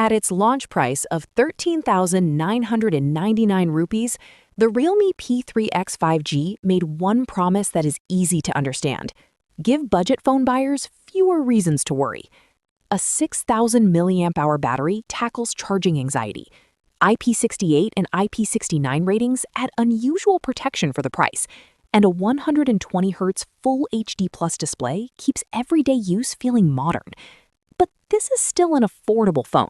At its launch price of 13,999 rupees, the Realme P3x 5G made one promise that is easy to understand. Give budget phone buyers fewer reasons to worry. A 6,000 mAh battery tackles charging anxiety. IP68 and IP69 ratings add unusual protection for the price. And a 120Hz Full HD Plus display keeps everyday use feeling modern. But this is still an affordable phone.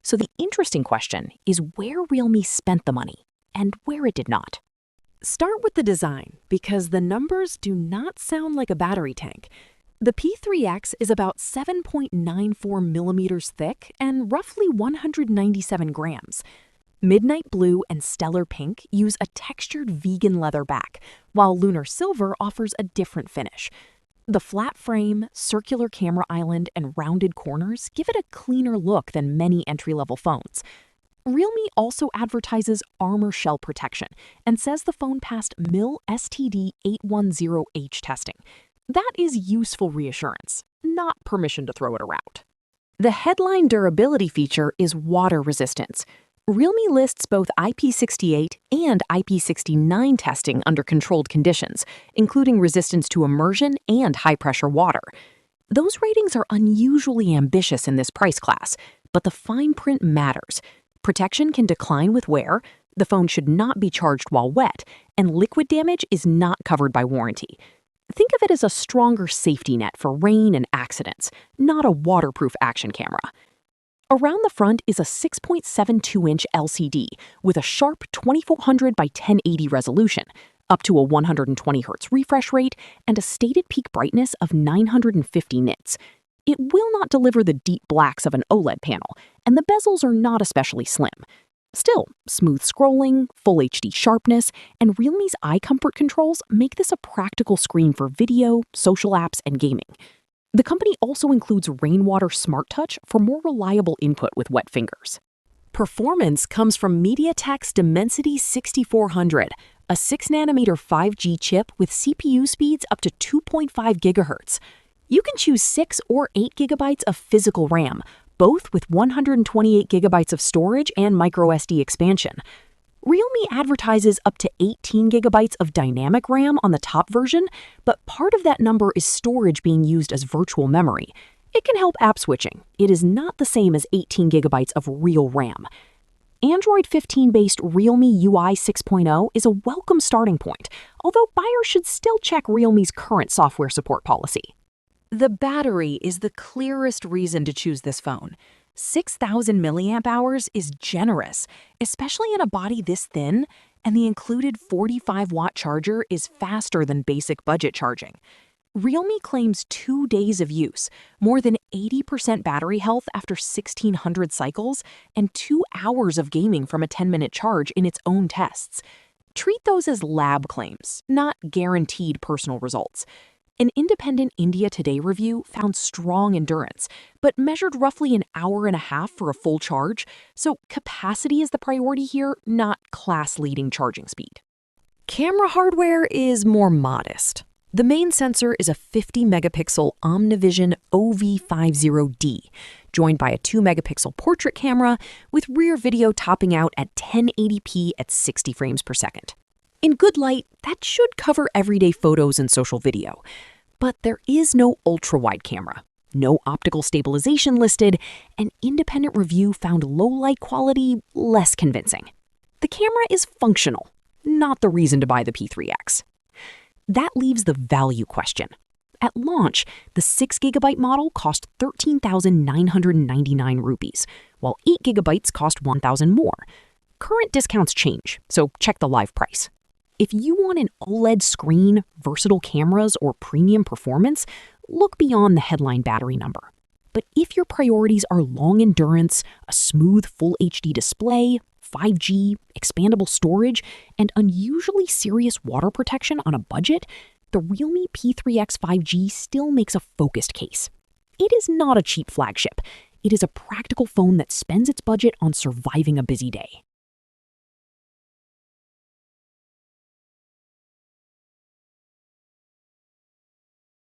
So the interesting question is where Realme spent the money and where it did not. Start with the design, because the numbers do not sound like a battery tank. The P3x is about 7.94 millimeters thick and roughly 197 grams. Midnight Blue and Stellar Pink use a textured vegan leather back, while Lunar Silver offers a different finish. The flat frame, circular camera island, and rounded corners give it a cleaner look than many entry-level phones. Realme also advertises armor shell protection and says the phone passed MIL STD 810H testing. That is useful reassurance, not permission to throw it around. The headline durability feature is water resistance. Realme lists both IP68 and IP69 testing under controlled conditions, including resistance to immersion and high-pressure water. Those ratings are unusually ambitious in this price class, but the fine print matters. Protection can decline with wear, the phone should not be charged while wet, and liquid damage is not covered by warranty. Think of it as a stronger safety net for rain and accidents, not a waterproof action camera. Around the front is a 6.72-inch LCD with a sharp 2400 by 1080 resolution, up to a 120Hz refresh rate, and a stated peak brightness of 950 nits. It will not deliver the deep blacks of an OLED panel, and the bezels are not especially slim. Still, smooth scrolling, full HD sharpness, and Realme's eye comfort controls make this a practical screen for video, social apps, and gaming. The company also includes Rainwater Smart Touch for more reliable input with wet fingers. Performance comes from MediaTek's Dimensity 6400, a 6nm 5G chip with CPU speeds up to 2.5 GHz. You can choose 6 or 8 GB of physical RAM, both with 128 GB of storage and microSD expansion. Realme advertises up to 18 GB of dynamic RAM on the top version, but part of that number is storage being used as virtual memory. It can help app switching. It is not the same as 18 GB of real RAM. Android 15-based Realme UI 6.0 is a welcome starting point, although buyers should still check Realme's current software support policy. The battery is the clearest reason to choose this phone. 6,000 mAh is generous, especially in a body this thin, and the included 45-watt charger is faster than basic budget charging. Realme claims 2 days of use, more than 80% battery health after 1,600 cycles, and 2 hours of gaming from a 10-minute charge in its own tests. Treat those as lab claims, not guaranteed personal results. An independent India Today review found strong endurance, but measured roughly an hour and a half for a full charge, so capacity is the priority here, not class-leading charging speed. Camera hardware is more modest. The main sensor is a 50-megapixel Omnivision OV50D, joined by a 2-megapixel portrait camera, with rear video topping out at 1080p at 60 frames per second. In good light, that should cover everyday photos and social video. But there is no ultra-wide camera, no optical stabilization listed, and independent review found low light quality less convincing. The camera is functional, not the reason to buy the P3x. That leaves the value question. At launch, the 6GB model cost 13,999 rupees, while 8GB cost 1,000 more. Current discounts change, so check the live price. If you want an OLED screen, versatile cameras, or premium performance, look beyond the headline battery number. But if your priorities are long endurance, a smooth Full HD display, 5G, expandable storage, and unusually serious water protection on a budget, the Realme P3x 5G still makes a focused case. It is not a cheap flagship. It is a practical phone that spends its budget on surviving a busy day.